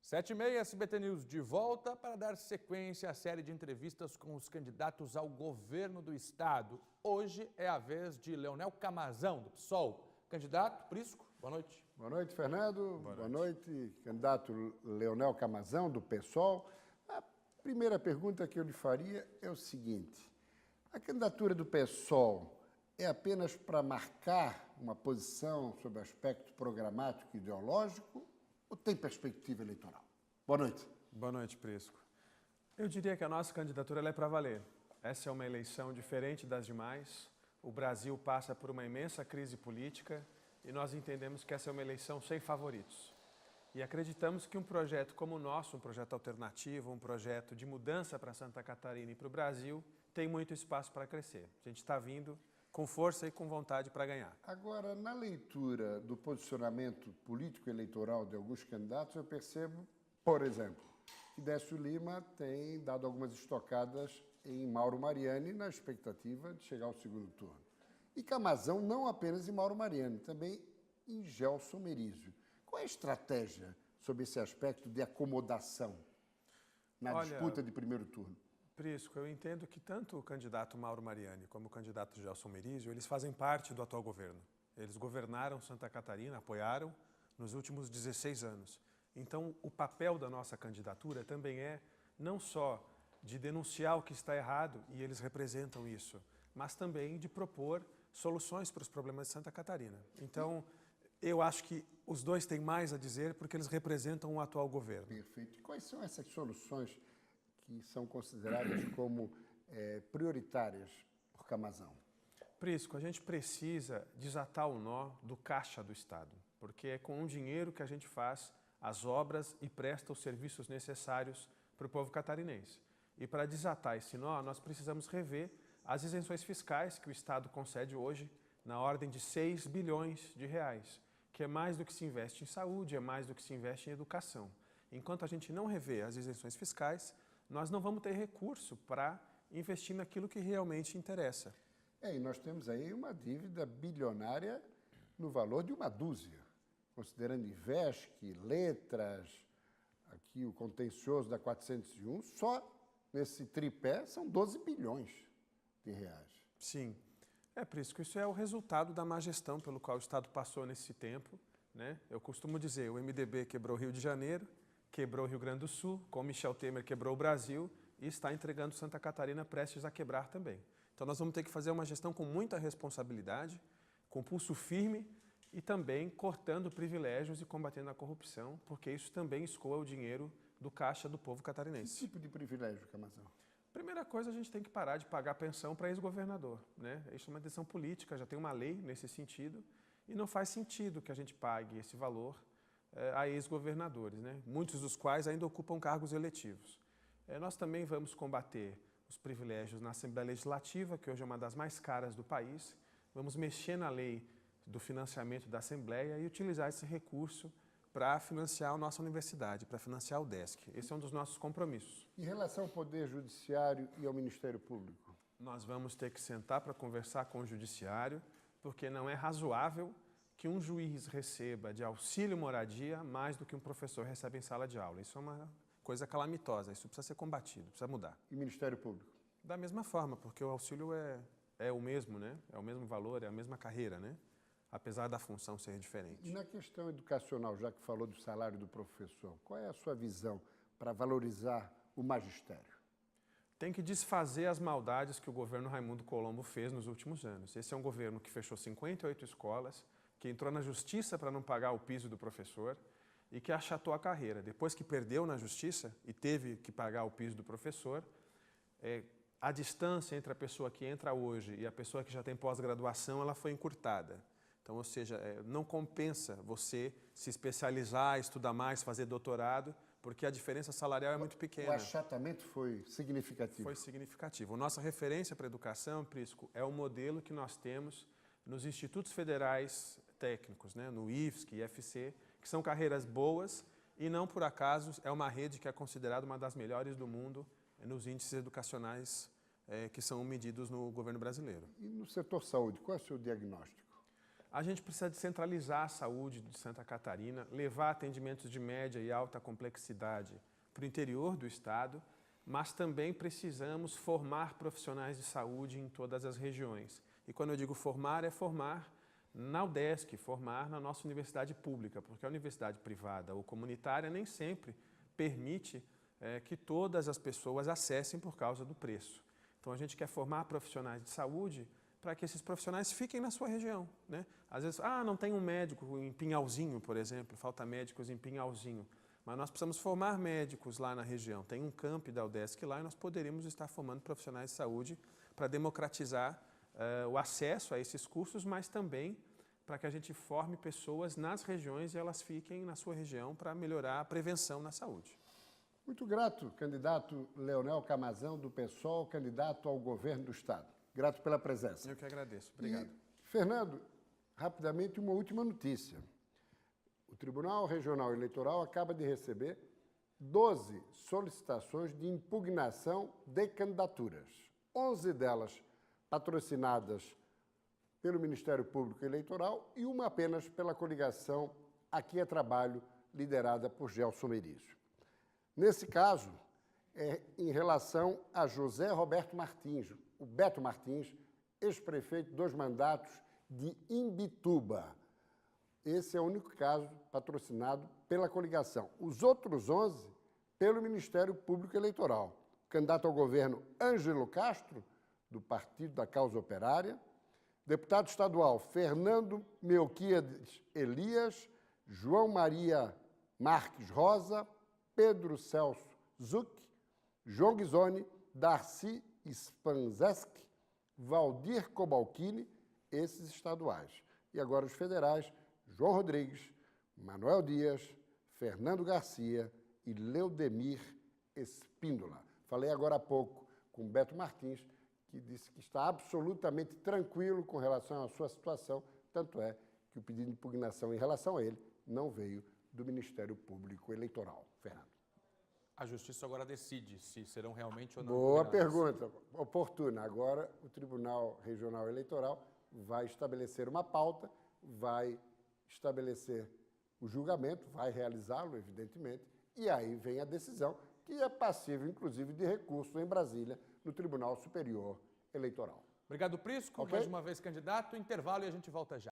7h30, SBT News de volta para dar sequência à série de entrevistas com os candidatos ao governo do estado. Hoje é a vez de Leonel Camazão, do PSOL. Candidato Prisco, boa noite. Boa noite, Fernando. Boa noite, candidato Leonel Camazão, do PSOL. A primeira pergunta que eu lhe faria é o seguinte: a candidatura do PSOL é apenas para marcar uma posição sobre o aspecto programático e ideológico ou tem perspectiva eleitoral? Boa noite. Boa noite, Prisco. Eu diria que a nossa candidatura ela é para valer. Essa é uma eleição diferente das demais. O Brasil passa por uma imensa crise política e nós entendemos que essa é uma eleição sem favoritos. E acreditamos que um projeto como o nosso, um projeto alternativo, um projeto de mudança para Santa Catarina e para o Brasil, tem muito espaço para crescer. A gente está vindo com força e com vontade para ganhar. Agora, na leitura do posicionamento político-eleitoral de alguns candidatos, eu percebo, por exemplo, que Décio Lima tem dado algumas estocadas em Mauro Mariani na expectativa de chegar ao segundo turno. E Camazão não apenas em Mauro Mariani, também em Gelson Merizio. Qual é a estratégia sobre esse aspecto de acomodação na disputa de primeiro turno? Prisco, eu entendo que tanto o candidato Mauro Mariani como o candidato Gelson Merizio, eles fazem parte do atual governo. Eles governaram Santa Catarina, apoiaram nos últimos 16 anos. Então, o papel da nossa candidatura também é não só de denunciar o que está errado, e eles representam isso, mas também de propor soluções para os problemas de Santa Catarina. Então, eu acho que os dois têm mais a dizer porque eles representam o atual governo. Perfeito. E quais são essas soluções que são consideradas como prioritárias por Camazão? Prisco, a gente precisa desatar o nó do caixa do Estado, porque é com o dinheiro que a gente faz as obras e presta os serviços necessários para o povo catarinense. E para desatar esse nó, nós precisamos rever as isenções fiscais que o Estado concede hoje na ordem de 6 bilhões de reais, que é mais do que se investe em saúde, é mais do que se investe em educação. Enquanto a gente não rever as isenções fiscais, nós não vamos ter recurso para investir naquilo que realmente interessa. E nós temos aí uma dívida bilionária no valor de uma dúzia, considerando IVESC, letras, aqui o contencioso da 401, só nesse tripé são 12 bilhões de reais. Sim, por isso que isso é o resultado da má gestão pelo qual o Estado passou nesse tempo, né? Eu costumo dizer, o MDB quebrou o Rio de Janeiro, quebrou o Rio Grande do Sul, com Michel Temer quebrou o Brasil e está entregando Santa Catarina prestes a quebrar também. Então nós vamos ter que fazer uma gestão com muita responsabilidade, com pulso firme e também cortando privilégios e combatendo a corrupção, porque isso também escoa o dinheiro do caixa do povo catarinense. Que tipo de privilégio, Camazão? Primeira coisa, a gente tem que parar de pagar pensão para ex-governador, né? Isso é uma decisão política, já tem uma lei nesse sentido e não faz sentido que a gente pague esse valor a ex-governadores, né? Muitos dos quais ainda ocupam cargos eletivos. Nós também vamos combater os privilégios na Assembleia Legislativa, que hoje é uma das mais caras do país. Vamos mexer na lei do financiamento da Assembleia e utilizar esse recurso para financiar a nossa universidade, para financiar o DESC. Esse é um dos nossos compromissos. Em relação ao Poder Judiciário e ao Ministério Público? Nós vamos ter que sentar para conversar com o Judiciário, porque não é razoável que um juiz receba de auxílio moradia mais do que um professor recebe em sala de aula. Isso é uma coisa calamitosa, isso precisa ser combatido, precisa mudar. E Ministério Público? Da mesma forma, porque o auxílio é o mesmo, né? É o mesmo valor, é a mesma carreira, né? Apesar da função ser diferente. E na questão educacional, já que falou do salário do professor, qual é a sua visão para valorizar o magistério? Tem que desfazer as maldades que o governo Raimundo Colombo fez nos últimos anos. Esse é um governo que fechou 58 escolas, que entrou na justiça para não pagar o piso do professor e que achatou a carreira. Depois que perdeu na justiça e teve que pagar o piso do professor, a distância entre a pessoa que entra hoje e a pessoa que já tem pós-graduação, ela foi encurtada. Então, ou seja, não compensa você se especializar, estudar mais, fazer doutorado, porque a diferença salarial é muito pequena. O achatamento foi significativo? Foi significativo. A nossa referência para a educação, Prisco, é o modelo que nós temos nos institutos federais técnicos, né? No IFSC e IFC, que são carreiras boas e não por acaso é uma rede que é considerada uma das melhores do mundo nos índices educacionais que são medidos no governo brasileiro. E no setor saúde, qual é o seu diagnóstico? A gente precisa descentralizar a saúde de Santa Catarina, levar atendimentos de média e alta complexidade para o interior do estado, mas também precisamos formar profissionais de saúde em todas as regiões. E quando eu digo formar, é formar na UDESC, formar na nossa universidade pública, porque a universidade privada ou comunitária nem sempre permite que todas as pessoas acessem por causa do preço. Então a gente quer formar profissionais de saúde para que esses profissionais fiquem na sua região, né? Às vezes, não tem um médico em Pinhalzinho, por exemplo, falta médicos em Pinhalzinho, mas nós precisamos formar médicos lá na região. Tem um campi da UDESC lá e nós poderíamos estar formando profissionais de saúde para democratizar o acesso a esses cursos, mas também para que a gente forme pessoas nas regiões e elas fiquem na sua região para melhorar a prevenção na saúde. Muito grato, candidato Leonel Camazão, do PSOL, candidato ao governo do Estado. Grato pela presença. Eu que agradeço. Obrigado. E, Fernando, rapidamente, uma última notícia. O Tribunal Regional Eleitoral acaba de receber 12 solicitações de impugnação de candidaturas. 11 delas patrocinadas pelo Ministério Público Eleitoral e uma apenas pela coligação Aqui é Trabalho, liderada por Gelson Merizio. Nesse caso, é em relação a José Roberto Martins, o Beto Martins, ex-prefeito 2 mandatos de Imbituba. Esse é o único caso patrocinado pela coligação. Os outros 11, pelo Ministério Público Eleitoral. O candidato ao governo Ângelo Castro, do Partido da Causa Operária, deputado estadual Fernando Melquiades Elias, João Maria Marques Rosa, Pedro Celso Zuc, João Ghisoni, Darcy Spanzeski, Valdir Cobalcini, esses estaduais. E agora os federais, João Rodrigues, Manuel Dias, Fernando Garcia e Leudemir Espíndola. Falei agora há pouco com Beto Martins, que disse que está absolutamente tranquilo com relação à sua situação, tanto é que o pedido de impugnação em relação a ele não veio do Ministério Público Eleitoral. Fernando. A Justiça agora decide se serão realmente ou não Boa impugnadas. pergunta, oportuna. Agora o Tribunal Regional Eleitoral vai estabelecer uma pauta, vai estabelecer o julgamento, vai realizá-lo, evidentemente, e aí vem a decisão, que é passível, inclusive, de recurso em Brasília, no Tribunal Superior Eleitoral. Obrigado, Prisco. Ok? Mais uma vez, candidato. Intervalo e a gente volta já.